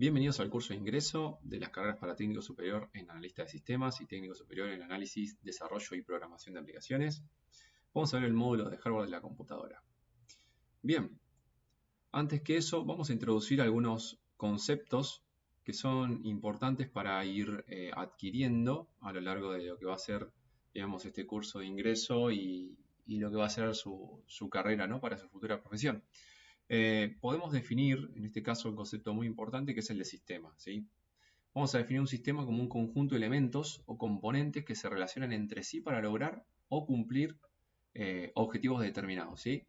Bienvenidos al curso de ingreso de las carreras para técnico superior en analista de sistemas y técnico superior en análisis, desarrollo y programación de aplicaciones. Vamos a ver el módulo de hardware de la computadora. Bien, antes que eso vamos a introducir algunos conceptos que son importantes para ir adquiriendo a lo largo de lo que va a ser, digamos, este curso de ingreso y lo que va a ser su carrera, ¿no? Para su futura profesión. Podemos definir, en este caso, un concepto muy importante que es el de sistema, ¿sí? Vamos a definir un sistema como un conjunto de elementos o componentes que se relacionan entre sí para lograr o cumplir objetivos determinados, ¿sí?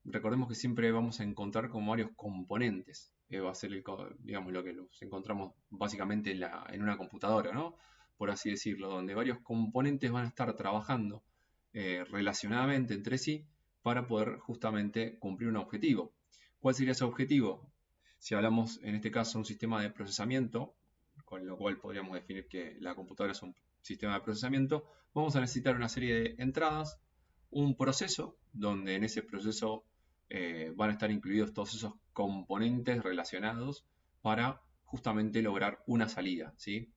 Recordemos que siempre vamos a encontrar como varios componentes. Va a ser digamos, lo que nos encontramos básicamente en una computadora, ¿no? Por así decirlo, donde varios componentes van a estar trabajando relacionadamente entre sí para poder justamente cumplir un objetivo. ¿Cuál sería ese objetivo? Si hablamos en este caso de un sistema de procesamiento, con lo cual podríamos definir que la computadora es un sistema de procesamiento, vamos a necesitar una serie de entradas, un proceso, donde en ese proceso van a estar incluidos todos esos componentes relacionados para justamente lograr una salida, ¿sí?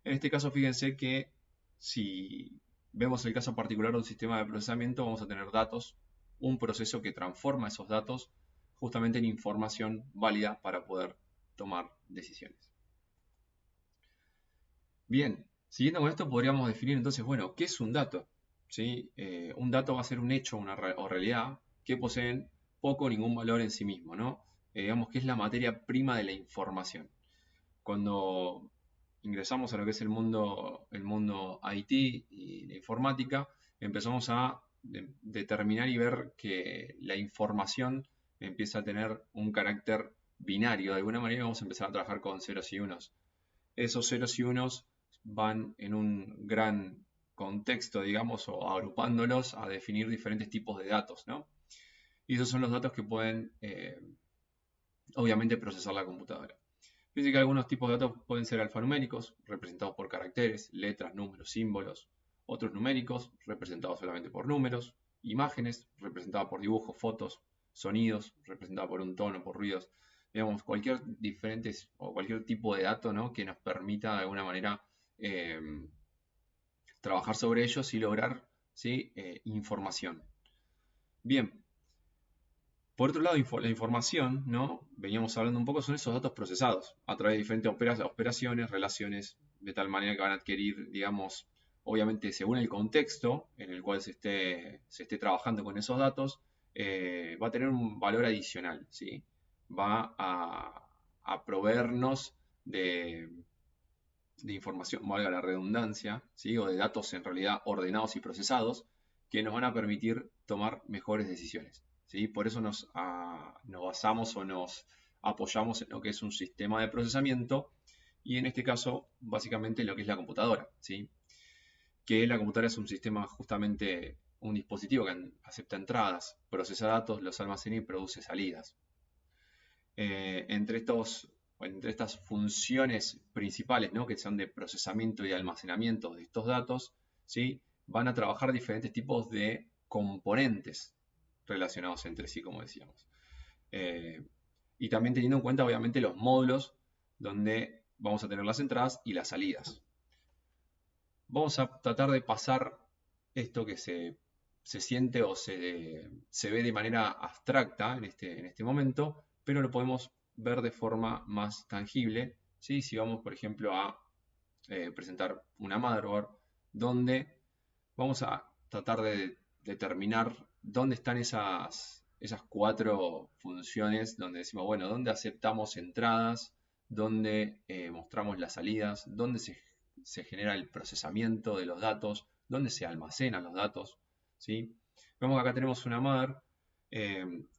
En este caso, fíjense que si vemos el caso particular de un sistema de procesamiento, vamos a tener datos, un proceso que transforma esos datos justamente en información válida para poder tomar decisiones. Bien, siguiendo con esto podríamos definir entonces, bueno, ¿qué es un dato? ¿Sí? Un dato va a ser un hecho o realidad que poseen poco o ningún valor en sí mismo, ¿no? Digamos que es la materia prima de la información. Cuando ingresamos a lo que es el mundo IT y la informática, empezamos a determinar y ver que la información empieza a tener un carácter binario. De alguna manera vamos a empezar a trabajar con ceros y unos. Esos ceros y unos van en un gran contexto, digamos, o agrupándolos a definir diferentes tipos de datos, ¿no? Y esos son los datos que pueden, obviamente, procesar la computadora. Fíjense que algunos tipos de datos pueden ser alfanuméricos, representados por caracteres, letras, números, símbolos. Otros numéricos, representados solamente por números. Imágenes, representadas por dibujos, fotos. Sonidos, representados por un tono, por ruidos. Digamos, cualquier tipo de dato, ¿no? Que nos permita de alguna manera trabajar sobre ellos y lograr, ¿sí? Información. Bien, por otro lado, la información, ¿no? Veníamos hablando un poco, son esos datos procesados a través de diferentes operaciones, relaciones, de tal manera que van a adquirir, digamos, obviamente según el contexto en el cual se esté trabajando con esos datos, va a tener un valor adicional, ¿sí? Va a proveernos de información, valga la redundancia, ¿sí? O de datos en realidad ordenados y procesados que nos van a permitir tomar mejores decisiones, ¿sí? Por eso nos basamos o nos apoyamos en lo que es un sistema de procesamiento y en este caso básicamente lo que es la computadora, ¿sí? Que la computadora es un sistema justamente, un dispositivo que acepta entradas, procesa datos, los almacena y produce salidas. Entre estas funciones principales, ¿no? Que son de procesamiento y almacenamiento de estos datos, ¿sí? Van a trabajar diferentes tipos de componentes relacionados entre sí, como decíamos. Y también teniendo en cuenta, obviamente, los módulos donde vamos a tener las entradas y las salidas. Vamos a tratar de pasar esto que se siente o se ve de manera abstracta en este momento, pero lo podemos ver de forma más tangible, ¿sí? Si vamos, por ejemplo, a presentar una motherboard, donde vamos a tratar de determinar dónde están esas 4 funciones, donde decimos, bueno, dónde aceptamos entradas, dónde mostramos las salidas, dónde se genera el procesamiento de los datos, dónde se almacenan los datos, ¿sí? Vemos que acá tenemos una mother,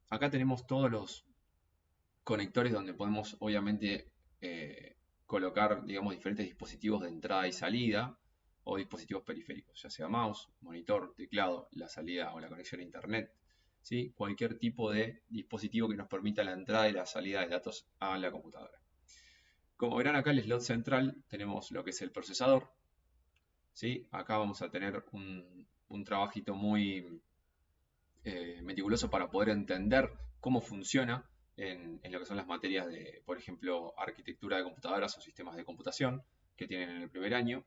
acá tenemos todos los conectores donde podemos obviamente colocar, digamos, diferentes dispositivos de entrada y salida o dispositivos periféricos, ya sea mouse, monitor, teclado, la salida o la conexión a internet, ¿sí? Cualquier tipo de dispositivo que nos permita la entrada y la salida de datos a la computadora. Como verán acá en el slot central tenemos lo que es el procesador, ¿sí? Acá vamos a tener un trabajito muy meticuloso para poder entender cómo funciona en lo que son las materias de, por ejemplo, arquitectura de computadoras o sistemas de computación que tienen en el primer año.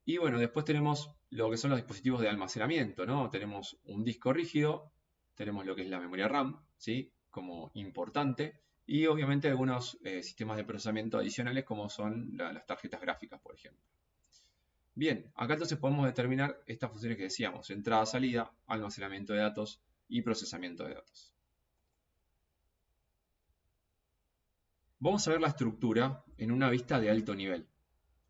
Y bueno, después tenemos lo que son los dispositivos de almacenamiento, ¿no? Tenemos un disco rígido, tenemos lo que es la memoria RAM, ¿sí? Como importante, y obviamente algunos sistemas de procesamiento adicionales como son las tarjetas gráficas, por ejemplo. Bien, acá entonces podemos determinar estas funciones que decíamos: entrada, salida, almacenamiento de datos y procesamiento de datos. Vamos a ver la estructura en una vista de alto nivel.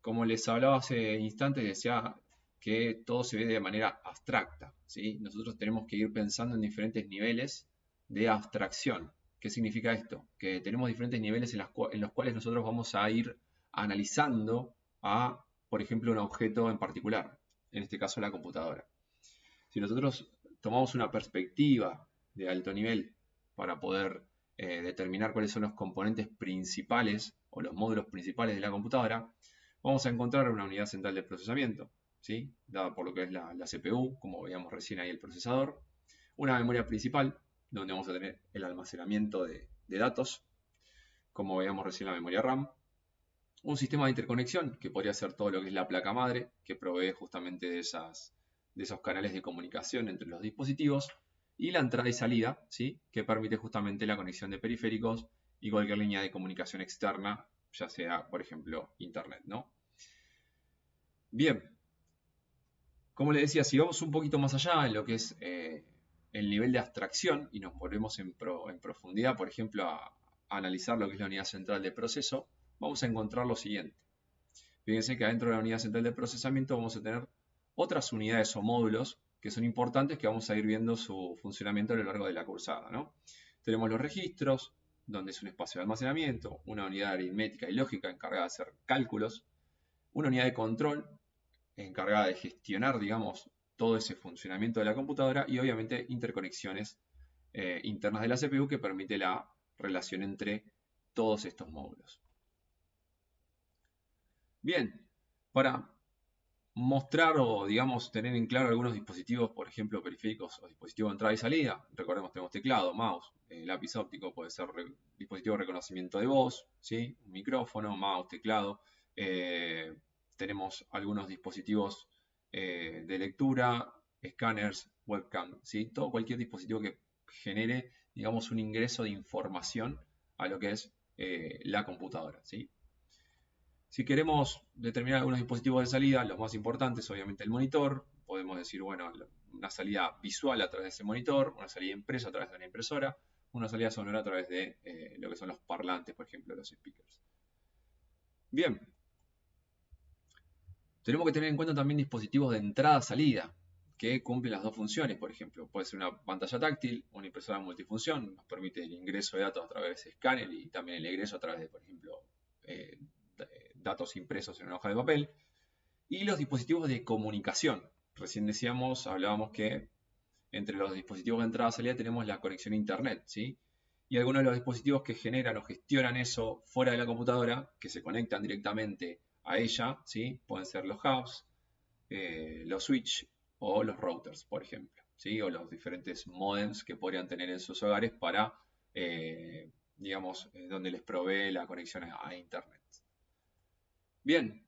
Como les hablaba hace instantes, decía que todo se ve de manera abstracta, ¿sí? Nosotros tenemos que ir pensando en diferentes niveles de abstracción. ¿Qué significa esto? Que tenemos diferentes niveles en los cuales nosotros vamos a ir analizando a, por ejemplo, un objeto en particular, en este caso la computadora. Si nosotros tomamos una perspectiva de alto nivel para poder determinar cuáles son los componentes principales o los módulos principales de la computadora, vamos a encontrar una unidad central de procesamiento, ¿sí? Dada por lo que es la CPU, como veíamos recién ahí el procesador, una memoria principal, donde vamos a tener el almacenamiento de datos, como veíamos recién la memoria RAM, un sistema de interconexión, que podría ser todo lo que es la placa madre, que provee justamente de esos canales de comunicación entre los dispositivos, y la entrada y salida, ¿sí? Que permite justamente la conexión de periféricos y cualquier línea de comunicación externa, ya sea, por ejemplo, Internet, ¿no? Bien, como les decía, si vamos un poquito más allá en lo que es el nivel de abstracción y nos volvemos en profundidad, por ejemplo, a analizar lo que es la unidad central de proceso, vamos a encontrar lo siguiente. Fíjense que adentro de la unidad central de procesamiento vamos a tener otras unidades o módulos que son importantes, que vamos a ir viendo su funcionamiento a lo largo de la cursada, ¿no? Tenemos los registros, donde es un espacio de almacenamiento, una unidad aritmética y lógica encargada de hacer cálculos, una unidad de control encargada de gestionar, digamos, todo ese funcionamiento de la computadora, y obviamente interconexiones internas de la CPU que permite la relación entre todos estos módulos. Bien, para mostrar o, digamos, tener en claro algunos dispositivos, por ejemplo, periféricos o dispositivos de entrada y salida, recordemos, tenemos teclado, mouse, lápiz óptico, puede ser dispositivo de reconocimiento de voz, ¿sí? Un micrófono, mouse, teclado. Tenemos algunos dispositivos de lectura, escáneres, webcam, ¿sí? Todo, cualquier dispositivo que genere, digamos, un ingreso de información a lo que es la computadora, ¿sí? Si queremos determinar algunos dispositivos de salida, los más importantes, obviamente el monitor, podemos decir, bueno, una salida visual a través de ese monitor, una salida impresa a través de una impresora, una salida sonora a través de lo que son los parlantes, por ejemplo, los speakers. Bien, tenemos que tener en cuenta también dispositivos de entrada-salida, que cumplen las dos funciones, por ejemplo. Puede ser una pantalla táctil, una impresora multifunción, nos permite el ingreso de datos a través de escáner y también el egreso a través de, por ejemplo, datos impresos en una hoja de papel, y los dispositivos de comunicación. Recién hablábamos que entre los dispositivos de entrada y salida tenemos la conexión a Internet, ¿sí? Y algunos de los dispositivos que generan o gestionan eso fuera de la computadora, que se conectan directamente a ella, ¿sí? Pueden ser los hubs, los switch o los routers, por ejemplo, ¿sí? O los diferentes modems que podrían tener en sus hogares para, digamos, donde les provee la conexión a Internet. Bien,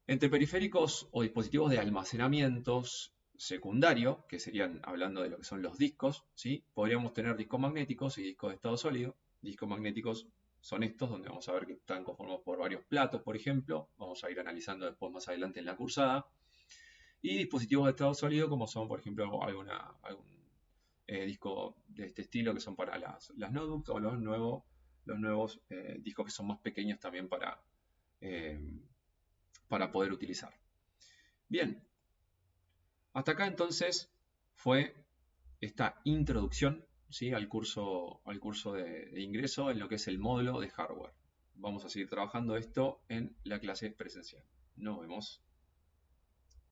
entre periféricos o dispositivos de almacenamientos secundario, que serían hablando de lo que son los discos, ¿sí? Podríamos tener discos magnéticos y discos de estado sólido. Discos magnéticos son estos, donde vamos a ver que están conformados por varios platos, por ejemplo. Vamos a ir analizando después más adelante en la cursada. Y dispositivos de estado sólido, como son, por ejemplo, algún disco de este estilo, que son para las notebooks, o los nuevos discos que son más pequeños también para poder utilizar. Bien, hasta acá entonces fue esta introducción, ¿sí? al curso de ingreso en lo que es el módulo de hardware. Vamos a seguir trabajando esto en la clase presencial. Nos vemos.